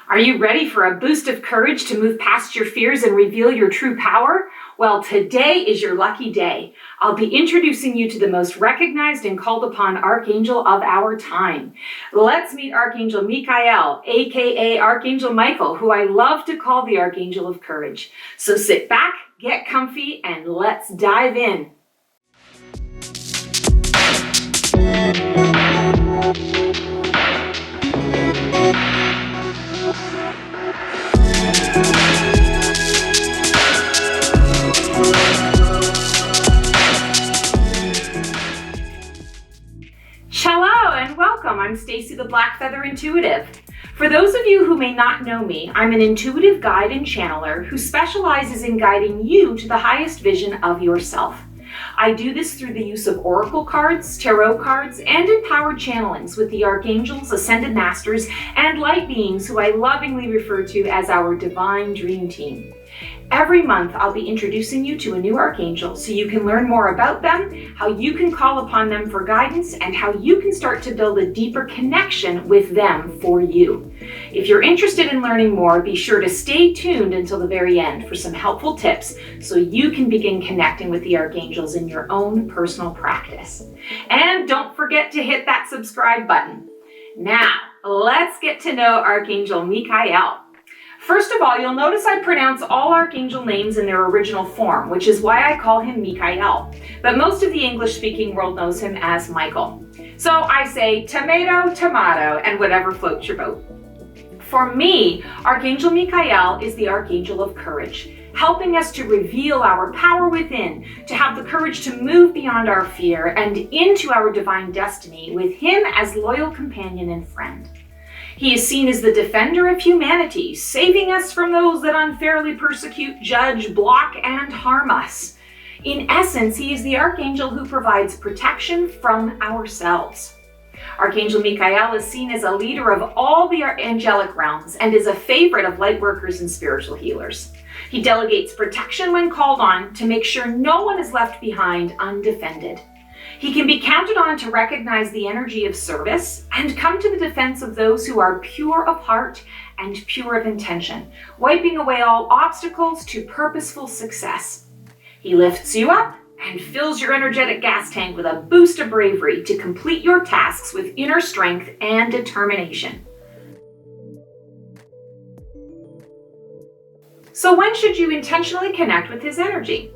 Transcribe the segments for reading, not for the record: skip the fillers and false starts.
Are you ready for a boost of courage to move past your fears and reveal your true power? Well, today is your lucky day. I'll be introducing you to the most recognized and called upon Archangel of our time. Let's meet Archangel Michael, aka Archangel Michael, who I love to call the Archangel of Courage. So sit back, get comfy, and let's dive in. Hello and welcome. I'm Stacy the Black Feather Intuitive. For those of you who may not know me, I'm an intuitive guide and channeler who specializes in guiding you to the highest vision of yourself. I do this through the use of oracle cards, tarot cards, and empowered channelings with the Archangels, Ascended Masters, and Light Beings who I lovingly refer to as our Divine Dream Team. Every month, I'll be introducing you to a new Archangel so you can learn more about them, how you can call upon them for guidance, and how you can start to build a deeper connection with them for you. If you're interested in learning more, be sure to stay tuned until the very end for some helpful tips so you can begin connecting with the Archangels in your own personal practice. And don't forget to hit that subscribe button. Now, let's get to know Archangel Michael. First of all, you'll notice I pronounce all Archangel names in their original form, which is why I call him Michael. But most of the English-speaking world knows him as Michael. So I say tomato, tomato, and whatever floats your boat. For me, Archangel Michael is the Archangel of Courage, helping us to reveal our power within, to have the courage to move beyond our fear and into our divine destiny with him as loyal companion and friend. He is seen as the defender of humanity, saving us from those that unfairly persecute, judge, block, and harm us. In essence, he is the Archangel who provides protection from ourselves. Archangel Michael is seen as a leader of all the angelic realms and is a favorite of light workers and spiritual healers. He delegates protection when called on to make sure no one is left behind undefended. He can be counted on to recognize the energy of service and come to the defense of those who are pure of heart and pure of intention, wiping away all obstacles to purposeful success. He lifts you up and fills your energetic gas tank with a boost of bravery to complete your tasks with inner strength and determination. So when should you intentionally connect with his energy?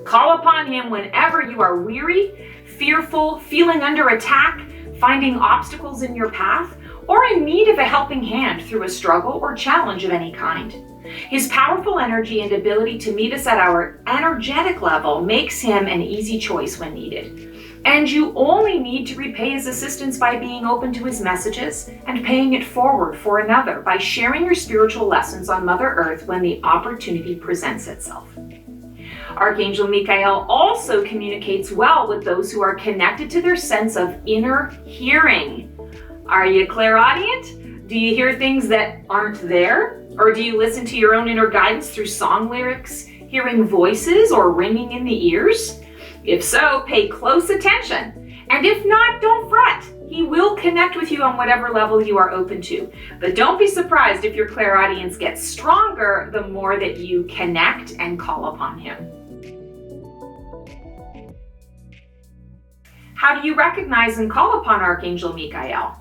Call upon him whenever you are weary, fearful, feeling under attack, finding obstacles in your path, or in need of a helping hand through a struggle or challenge of any kind. His powerful energy and ability to meet us at our energetic level makes him an easy choice when needed. And you only need to repay his assistance by being open to his messages and paying it forward for another by sharing your spiritual lessons on Mother Earth when the opportunity presents itself. Archangel Michael also communicates well with those who are connected to their sense of inner hearing. Are you clairaudient? Do you hear things that aren't there? Or do you listen to your own inner guidance through song lyrics, hearing voices, or ringing in the ears? If so, pay close attention. And if not, don't fret. He will connect with you on whatever level you are open to. But don't be surprised if your clairaudience gets stronger the more that you connect and call upon him. How do you recognize and call upon Archangel Michael?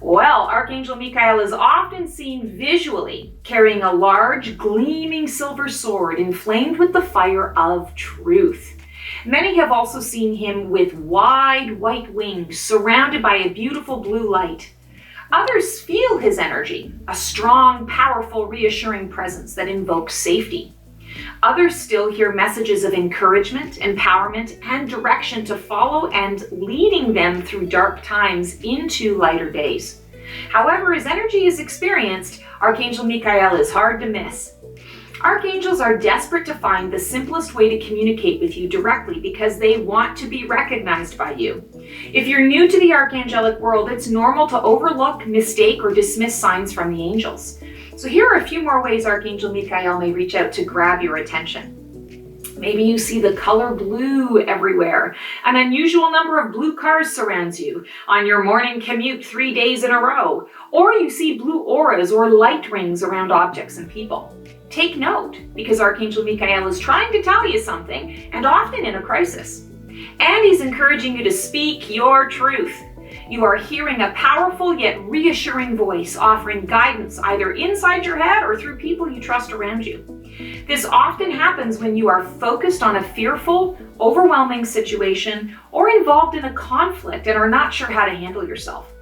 Well, Archangel Michael is often seen visually carrying a large, gleaming silver sword inflamed with the fire of truth. Many have also seen him with wide white wings surrounded by a beautiful blue light. Others feel his energy, a strong, powerful, reassuring presence that invokes safety. Others still hear messages of encouragement, empowerment, and direction to follow and leading them through dark times into lighter days. However, as energy is experienced, Archangel Michael is hard to miss. Archangels are desperate to find the simplest way to communicate with you directly because they want to be recognized by you. If you're new to the archangelic world, it's normal to overlook, mistake, or dismiss signs from the angels. So here are a few more ways Archangel Michael may reach out to grab your attention. Maybe you see the color blue everywhere. An unusual number of blue cars surrounds you on your morning commute 3 days in a row. Or you see blue auras or light rings around objects and people. Take note, because Archangel Michael is trying to tell you something, and often in a crisis. And he's encouraging you to speak your truth. You are hearing a powerful yet reassuring voice offering guidance either inside your head or through people you trust around you. This often happens when you are focused on a fearful, overwhelming situation or involved in a conflict and are not sure how to handle yourself.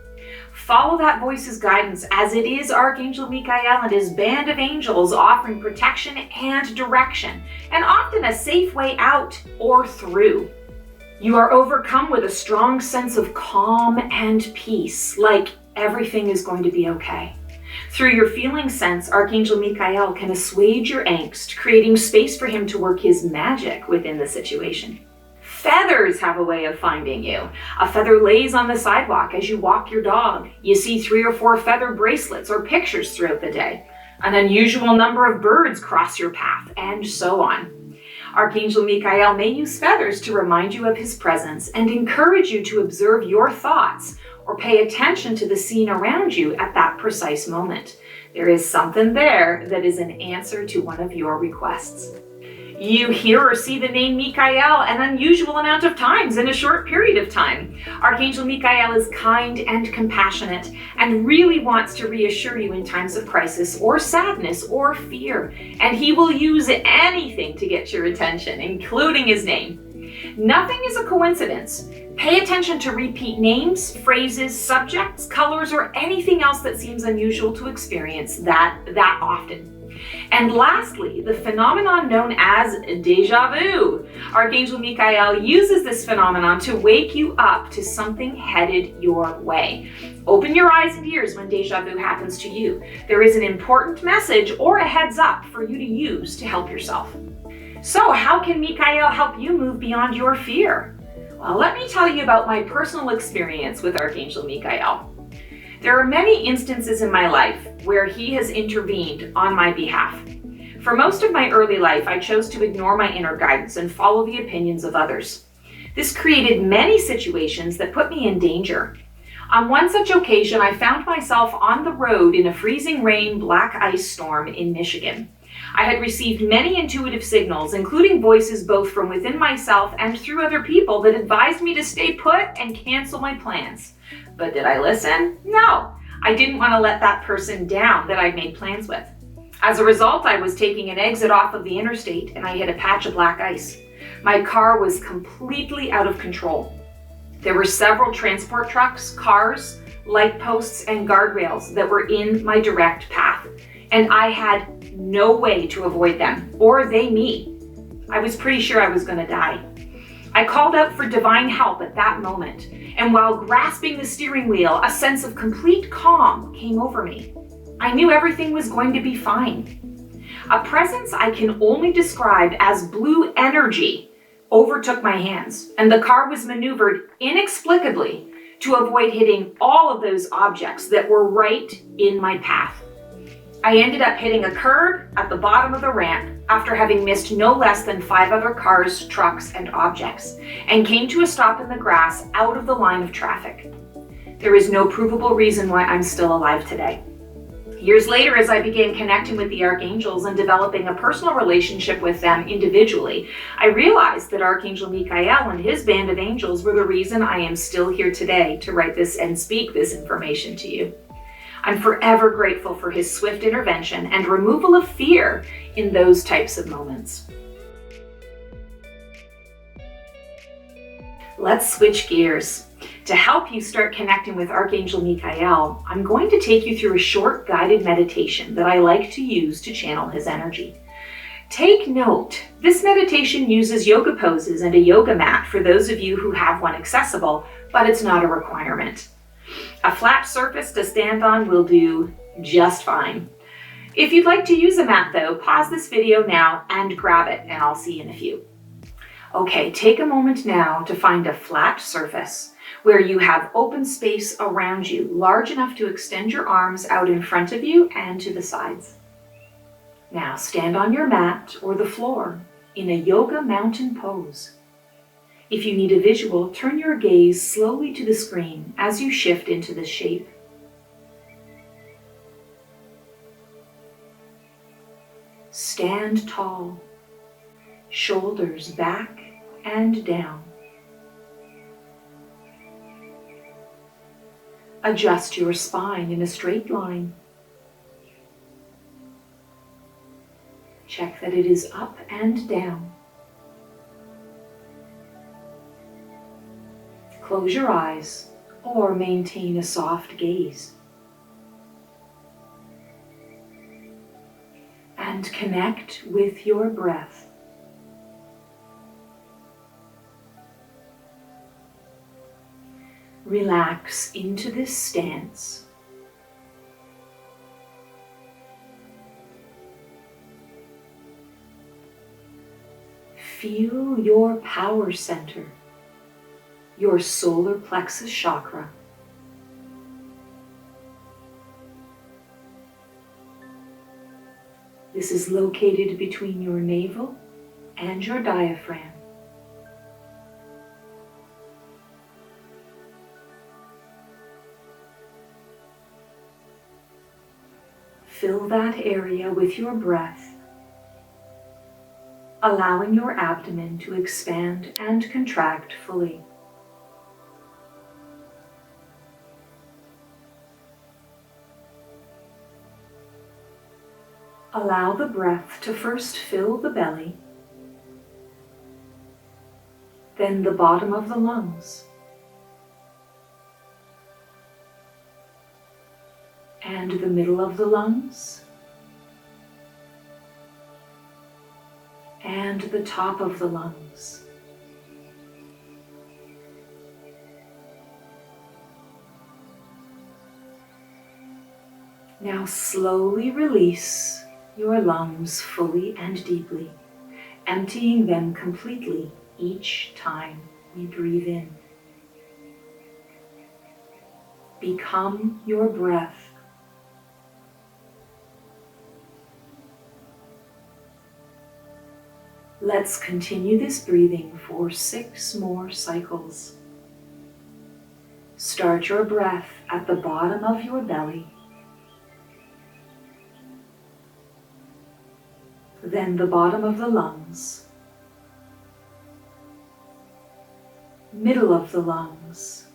Follow that voice's guidance, as it is Archangel Michael and his band of angels offering protection and direction, and often a safe way out or through. You are overcome with a strong sense of calm and peace, like everything is going to be okay. Through your feeling sense, Archangel Michael can assuage your angst, creating space for him to work his magic within the situation. Feathers have a way of finding you. A feather lays on the sidewalk as you walk your dog. You see 3 or 4 feather bracelets or pictures throughout the day. An unusual number of birds cross your path, and so on. Archangel Michael may use feathers to remind you of his presence and encourage you to observe your thoughts or pay attention to the scene around you at that precise moment. There is something there that is an answer to one of your requests. You hear or see the name Michael an unusual amount of times in a short period of time. Archangel Michael is kind and compassionate and really wants to reassure you in times of crisis or sadness or fear. And he will use anything to get your attention, including his name. Nothing is a coincidence. Pay attention to repeat names, phrases, subjects, colors, or anything else that seems unusual to experience that often. And lastly, the phenomenon known as deja vu. Archangel Michael uses this phenomenon to wake you up to something headed your way. Open your eyes and ears when deja vu happens to you. There is an important message or a heads up for you to use to help yourself. So how can Michael help you move beyond your fear? Well, let me tell you about my personal experience with Archangel Michael. There are many instances in my life where he has intervened on my behalf. For most of my early life, I chose to ignore my inner guidance and follow the opinions of others. This created many situations that put me in danger. On one such occasion, I found myself on the road in a freezing rain black ice storm in Michigan. I had received many intuitive signals, including voices both from within myself and through other people that advised me to stay put and cancel my plans. But did I listen? No. I didn't want to let that person down that I'd made plans with. As a result, I was taking an exit off of the interstate and I hit a patch of black ice. My car was completely out of control. There were several transport trucks, cars, light posts, and guardrails that were in my direct path, and I had no way to avoid them, or they me. I was pretty sure I was going to die. I called out for divine help at that moment, and while grasping the steering wheel, a sense of complete calm came over me. I knew everything was going to be fine. A presence I can only describe as blue energy overtook my hands, and the car was maneuvered inexplicably to avoid hitting all of those objects that were right in my path. I ended up hitting a curb at the bottom of the ramp after having missed no less than 5 other cars, trucks, and objects, and came to a stop in the grass out of the line of traffic. There is no provable reason why I'm still alive today. Years later, as I began connecting with the Archangels and developing a personal relationship with them individually, I realized that Archangel Michael and his band of angels were the reason I am still here today to write this and speak this information to you. I'm forever grateful for his swift intervention and removal of fear in those types of moments. Let's switch gears. To help you start connecting with Archangel Michael, I'm going to take you through a short guided meditation that I like to use to channel his energy. Take note, this meditation uses yoga poses and a yoga mat for those of you who have one accessible, but it's not a requirement. A flat surface to stand on will do just fine. If you'd like to use a mat though, pause this video now and grab it, and I'll see you in a few. Okay, take a moment now to find a flat surface where you have open space around you, large enough to extend your arms out in front of you and to the sides. Now stand on your mat or the floor in a yoga mountain pose. If you need a visual, turn your gaze slowly to the screen as you shift into this shape. Stand tall, shoulders back and down. Adjust your spine in a straight line. Check that it is up and down. Close your eyes or maintain a soft gaze. And connect with your breath. Relax into this stance. Feel your power center, your solar plexus chakra. This is located between your navel and your diaphragm. Fill that area with your breath, allowing your abdomen to expand and contract fully. Allow the breath to first fill the belly, then the bottom of the lungs, and the middle of the lungs, and the top of the lungs. Now slowly release your lungs fully and deeply, emptying them completely each time we breathe in. Become your breath. Let's continue this breathing for 6 more cycles. Start your breath at the bottom of your belly, then the bottom of the lungs, middle of the lungs,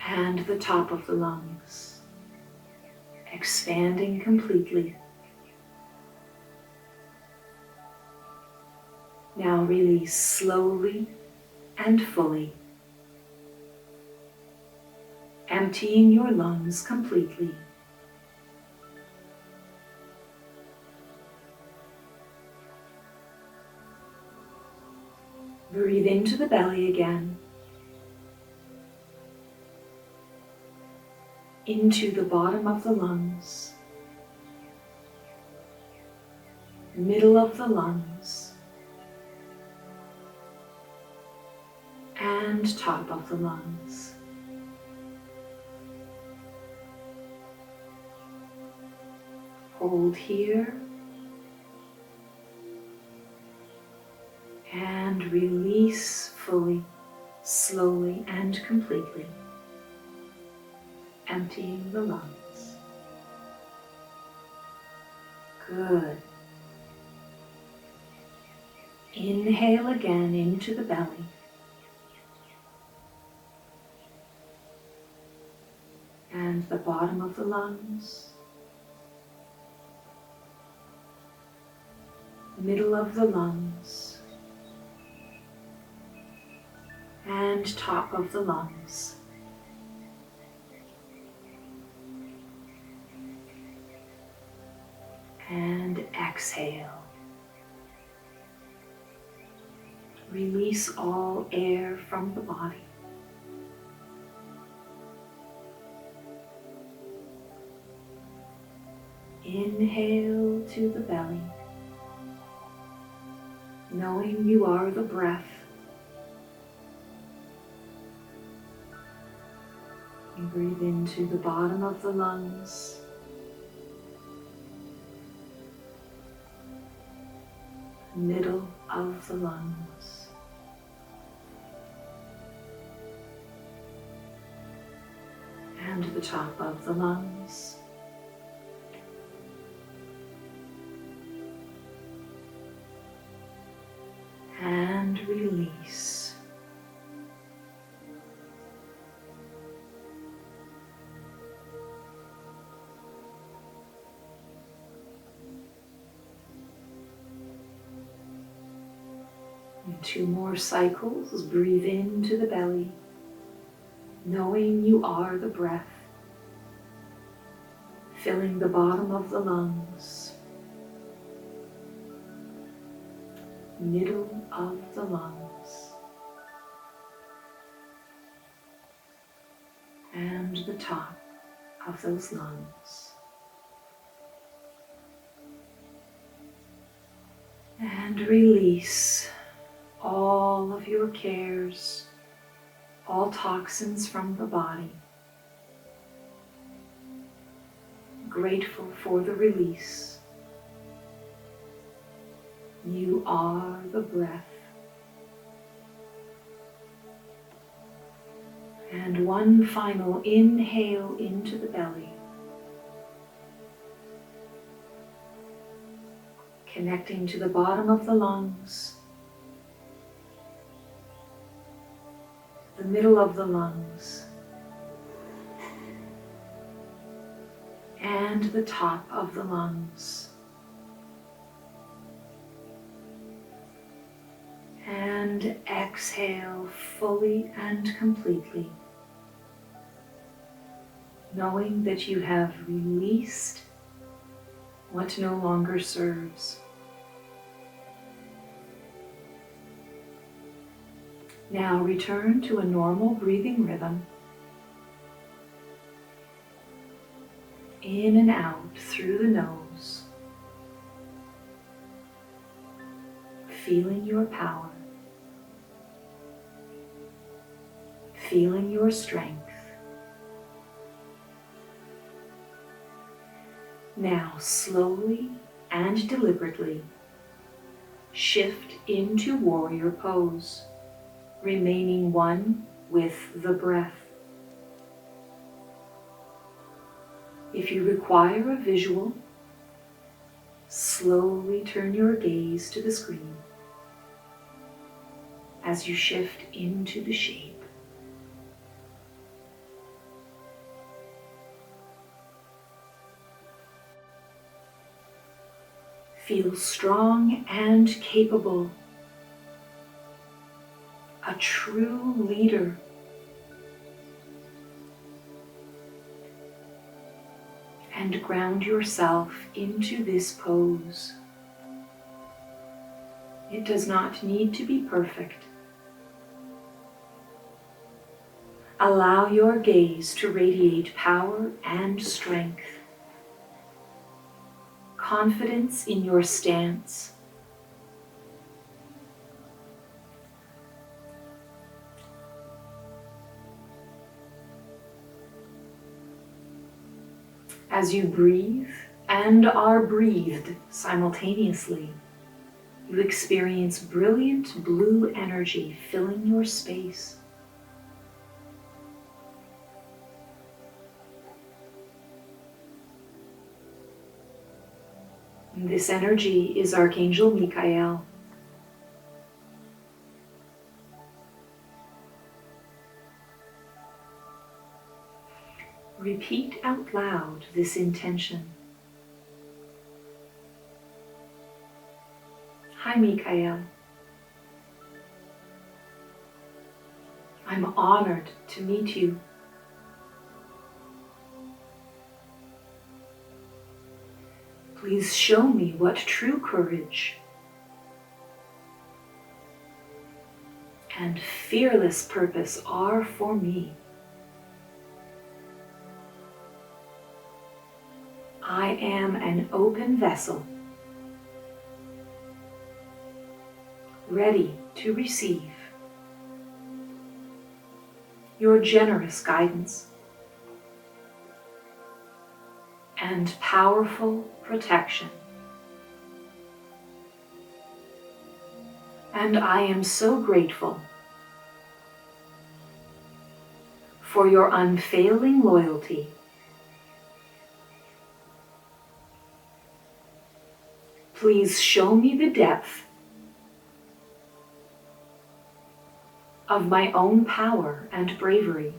and the top of the lungs, expanding completely. Now release slowly and fully, emptying your lungs completely. Breathe into the belly again, into the bottom of the lungs, middle of the lungs, and top of the lungs. Hold here and release fully, slowly and completely, emptying the lungs. Good. Inhale again into the belly. And the bottom of the lungs, middle of the lungs, and top of the lungs. And exhale. Release all air from the body. Inhale to the belly, knowing you are the breath. And breathe into the bottom of the lungs, middle of the lungs, and the top of the lungs, and release. In 2 more cycles, breathe into the belly, knowing you are the breath, filling the bottom of the lungs, middle of the lungs, and the top of those lungs. And release all of your cares, all toxins from the body. Grateful for the release. You are the breath. And one final inhale into the belly, connecting to the bottom of the lungs, the middle of the lungs, and the top of the lungs. And exhale fully and completely, knowing that you have released what no longer serves. Now return to a normal breathing rhythm. In and out through the nose, feeling your power, feeling your strength. Now slowly and deliberately shift into warrior pose, remaining one with the breath. If you require a visual, slowly turn your gaze to the screen as you shift into the shape. Feel strong and capable, a true leader. And ground yourself into this pose. It does not need to be perfect. Allow your gaze to radiate power and strength, confidence in your stance, as you breathe and are breathed simultaneously. You experience brilliant blue energy filling your space. This energy is Archangel Michael. Repeat out loud this intention. Hi, Michael. I'm honored to meet you. Please show me what true courage and fearless purpose are for me. I am an open vessel, ready to receive your generous guidance and powerful protection. And I am so grateful for your unfailing loyalty. Please show me the depth of my own power and bravery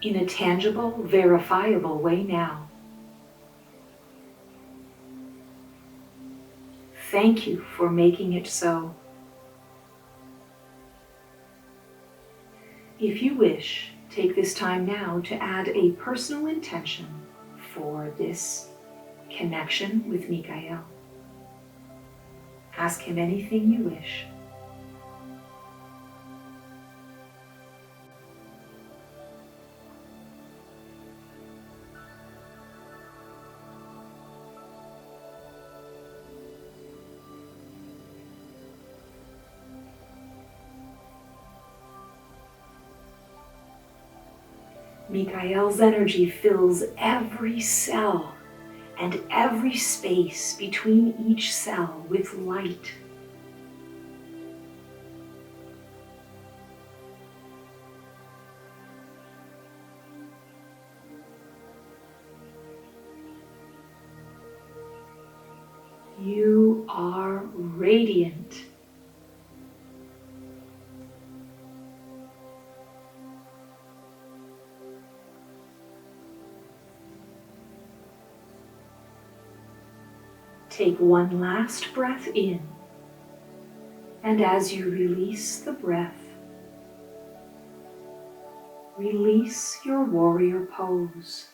in a tangible, verifiable way now. Thank you for making it so. If you wish, take this time now to add a personal intention for this connection with Michael. Ask him anything you wish. Michael's energy fills every cell and every space between each cell with light. You are radiant. Take one last breath in, and as you release the breath, release your warrior pose.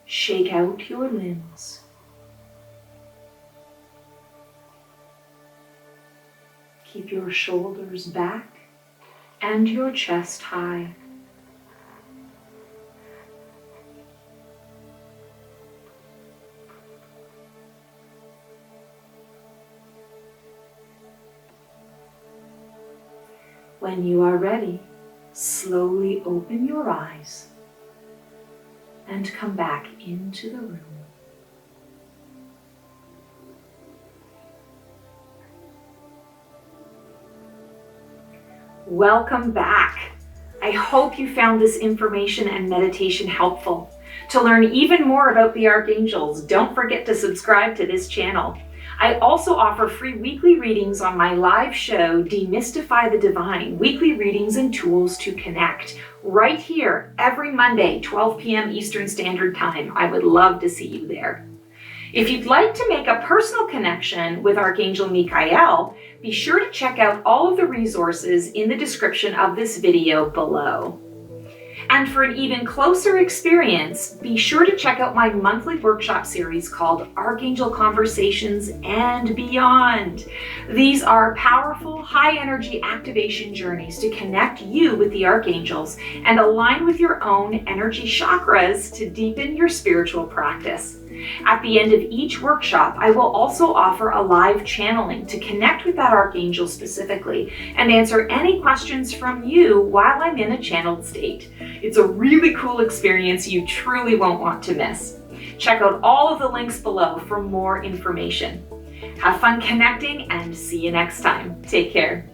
Shake out your limbs. Keep your shoulders back and your chest high. When you are ready, slowly open your eyes and come back into the room. Welcome back. I hope you found this information and meditation helpful. To learn even more about the Archangels, don't forget to subscribe to this channel. I also offer free weekly readings on my live show, Demystify the Divine, weekly readings and tools to connect, right here every Monday, 12 p.m. Eastern Standard Time. I would love to see you there. If you'd like to make a personal connection with Archangel Michael, be sure to check out all of the resources in the description of this video below. And for an even closer experience, be sure to check out my monthly workshop series called Archangel Conversations and Beyond. These are powerful, high-energy activation journeys to connect you with the Archangels and align with your own energy chakras to deepen your spiritual practice. At the end of each workshop, I will also offer a live channeling to connect with that Archangel specifically and answer any questions from you while I'm in a channeled state. It's a really cool experience you truly won't want to miss. Check out all of the links below for more information. Have fun connecting and see you next time. Take care.